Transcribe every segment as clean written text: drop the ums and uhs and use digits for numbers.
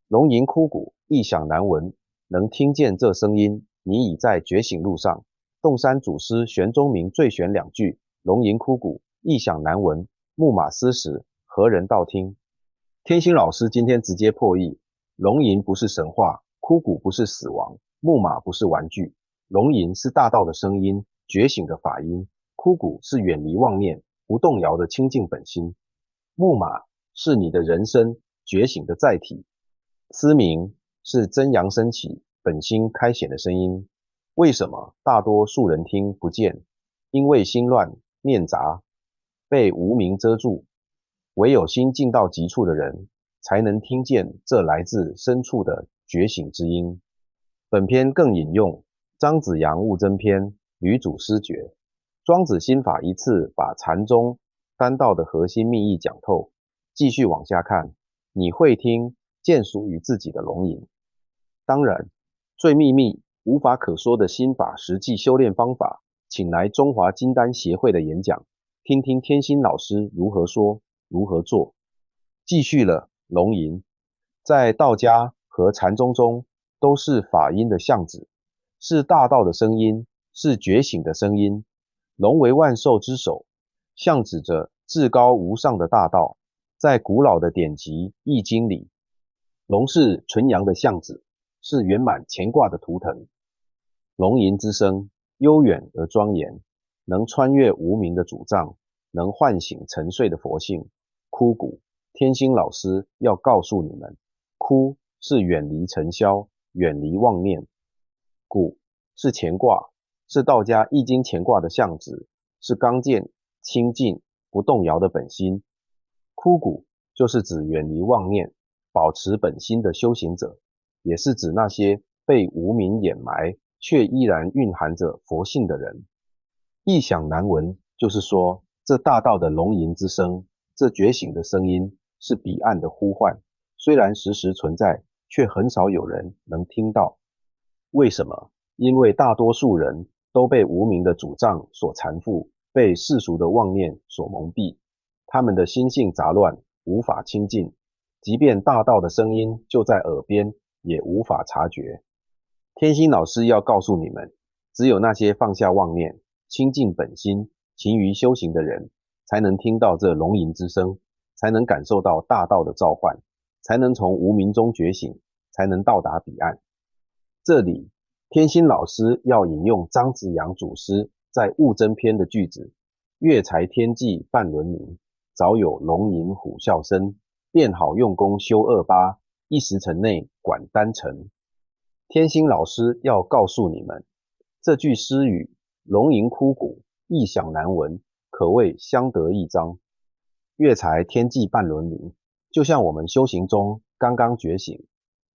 龙吟枯骨，异响难闻。能听见这声音，你已在觉醒路上。洞山祖师玄宗明最选两句：龙吟枯骨，异响难闻。木马嘶时，何人道听？天心老师今天直接破译：龙吟不是神话，枯骨不是死亡，木马不是玩具。龙吟是大道的声音，觉醒的法音；枯骨是远离妄念，不动摇的清净本心。木马是你的人生觉醒的载体，嘶鸣是真阳升起、本心开显的声音。为什么大多数人听不见？因为心乱、念杂，被无明遮住。唯有心进到极处的人，才能听见这来自深处的觉醒之音。本篇更引用张子阳悟真篇吕祖师诀，庄子心法一次把禅宗丹道的核心密意讲透。继续往下看，你会听见属于自己的龙吟。当然，最秘密无法可说的心法实际修炼方法，请来中华金丹协会的演讲，听听天心老师如何说，如何做。继续了龙吟，在道家和禅宗中都是法音的象徵，是大道的声音，是觉醒的声音。龙为万兽之首，象指着至高无上的大道。在古老的典籍《易经》里，龙是纯阳的象徵，是圆满乾卦的图腾。龙吟之声悠远而庄严，能穿越无明的阻障，能唤醒沉睡的佛性。枯骨，天心老师要告诉你们，枯是远离尘嚣，远离妄念；骨是乾卦，是道家易经乾卦的象徵，是刚健、清净、不动摇的本心。枯骨就是指远离妄念，保持本心的修行者，也是指那些被无明掩埋却依然蕴含着佛性的人。异响难闻，就是说这大道的龙吟之声，这觉醒的声音是彼岸的呼唤，虽然时时存在，却很少有人能听到。为什么？因为大多数人都被无明的阻障所缠缚，被世俗的妄念所蒙蔽，他们的心性杂乱，无法清净，即便大道的声音就在耳边，也无法察觉。天心老师要告诉你们，只有那些放下妄念，清净本心，勤于修行的人，才能听到这龙吟之声，才能感受到大道的召唤，才能从无明中觉醒，才能到达彼岸。这里，天心老师要引用张子阳祖师在悟真篇的句子：月才天际半轮明，早有龙吟虎啸声，便好用功修28，一时辰内管丹尘。天心老师要告诉你们，这句诗语龙吟枯骨，异响难闻，可谓相得益彰。月才天际半轮明，就像我们修行中刚刚觉醒，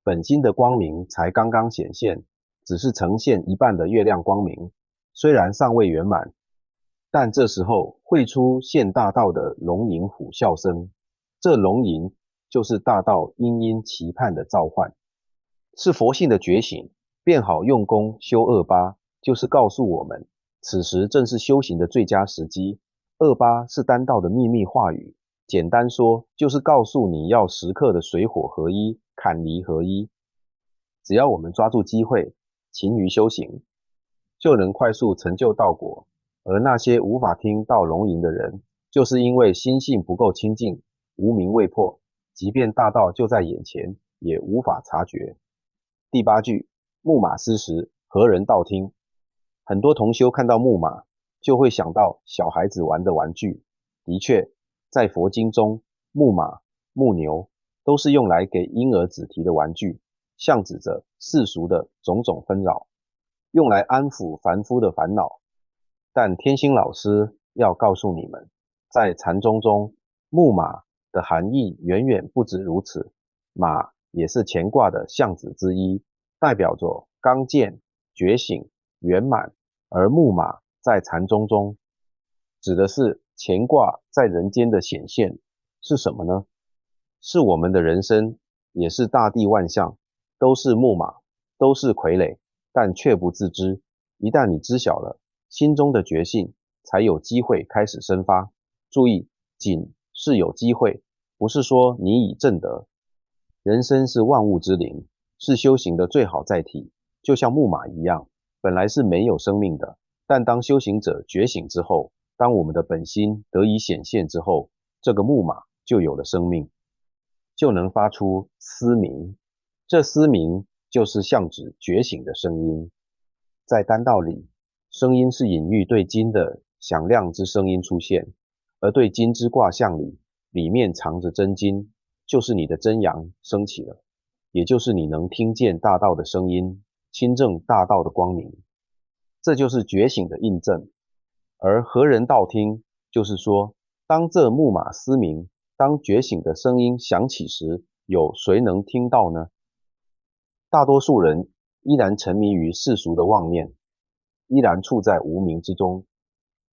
本心的光明才刚刚显现，只是呈现一半的月亮光明，虽然尚未圆满，但这时候会出现大道的龙吟虎啸声，这龙吟就是大道殷殷期盼的召唤，是佛性的觉醒，便好用功修28，就是告诉我们，此时正是修行的最佳时机。28是丹道的秘密话语，简单说就是告诉你要时刻的水火合一，坎离合一。只要我们抓住机会，勤于修行，就能快速成就道果。而那些无法听到龙吟的人，就是因为心性不够清净，无明未破，即便大道就在眼前，也无法察觉。第8句，木马嘶时，何人道听？很多同修看到木马，就会想到小孩子玩的玩具。的确，在佛经中，木马、木牛都是用来给婴儿子提的玩具，象指着世俗的种种纷扰，用来安抚凡夫的烦恼。但天心老师要告诉你们，在禅宗中，木马的含义远远不止如此。马也是乾卦的象徵之一，代表着刚健、觉醒、圆满。而木马在禅宗中指的是乾卦在人间的显现，是什么呢？是我们的人生，也是大地万象，都是木马，都是傀儡，但却不自知。一旦你知晓了，心中的觉性才有机会开始生发。注意，仅是有机会，不是说你已证得。人生是万物之灵，是修行的最好载体，就像木马一样，本来是没有生命的，但当修行者觉醒之后，当我们的本心得以显现之后，这个木马就有了生命，就能发出嘶鸣。这嘶鸣就是象指觉醒的声音。在丹道里，声音是隐喻对金的响亮之声音出现，而对金之卦象里面藏着真金，就是你的真阳升起了，也就是你能听见大道的声音，亲证大道的光明。这就是觉醒的印证。而何人道听，就是说，当这木马嘶鸣，当觉醒的声音响起时，有谁能听到呢？大多数人依然沉迷于世俗的妄念，依然处在无明之中，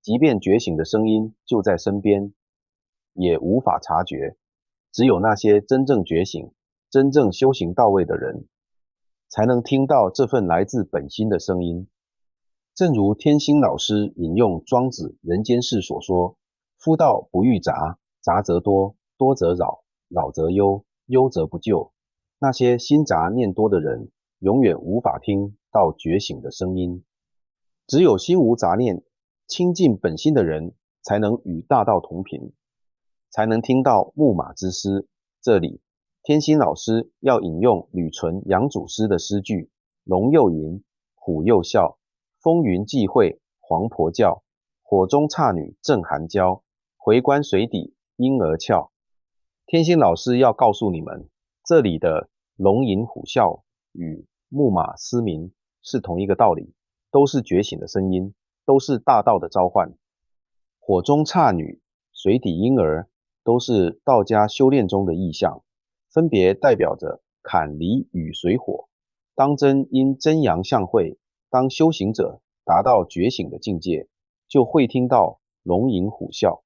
即便觉醒的声音就在身边，也无法察觉。只有那些真正觉醒、真正修行到位的人，才能听到这份来自本心的声音。正如天心老师引用庄子人间世所说：夫道不欲杂，杂则多，多则扰，扰则忧，忧则不救。那些心杂念多的人，永远无法听到觉醒的声音。只有心无杂念、亲近本心的人，才能与大道同频，才能听到木马之诗。这里，天心老师要引用吕纯杨祖师的诗句：龙又吟，虎又啸，风云际会，黄婆叫，火中姹女正含娇，回观水底婴儿俏。天心老师要告诉你们，这里的龙吟虎啸与木马嘶鸣是同一个道理，都是觉醒的声音，都是大道的召唤。火中姹女、水底婴儿都是道家修炼中的意象，分别代表着坎离与水火。当真因真阳相会，当修行者达到觉醒的境界，就会听到龙吟虎啸，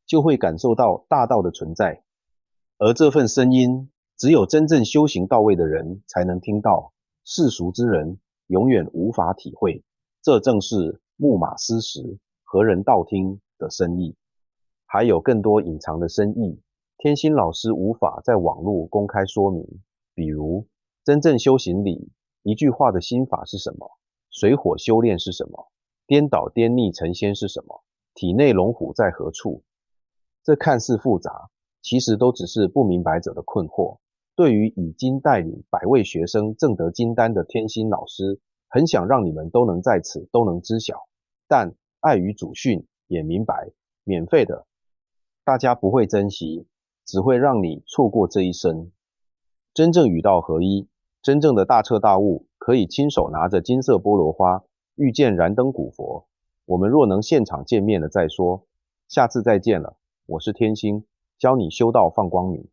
就会感受到大道的存在。而这份声音，只有真正修行到位的人才能听到，世俗之人永远无法体会。这正是木马嘶时，何人道听的深意。还有更多隐藏的深意，天心老师无法在网络公开说明。比如，真正修行里，一句话的心法是什么？水火修炼是什么？颠倒颠逆成仙是什么？体内龙虎在何处？这看似复杂，其实都只是不明白者的困惑。对于已经带领100位学生证得金丹的天心老师，很想让你们都能在此都能知晓，但碍于祖训，也明白免费的大家不会珍惜，只会让你错过这一生。真正与道合一，真正的大彻大悟，可以亲手拿着金色菠萝花，遇见燃灯古佛。我们若能现场见面了再说，下次再见了。我是天心，教你修道放光明。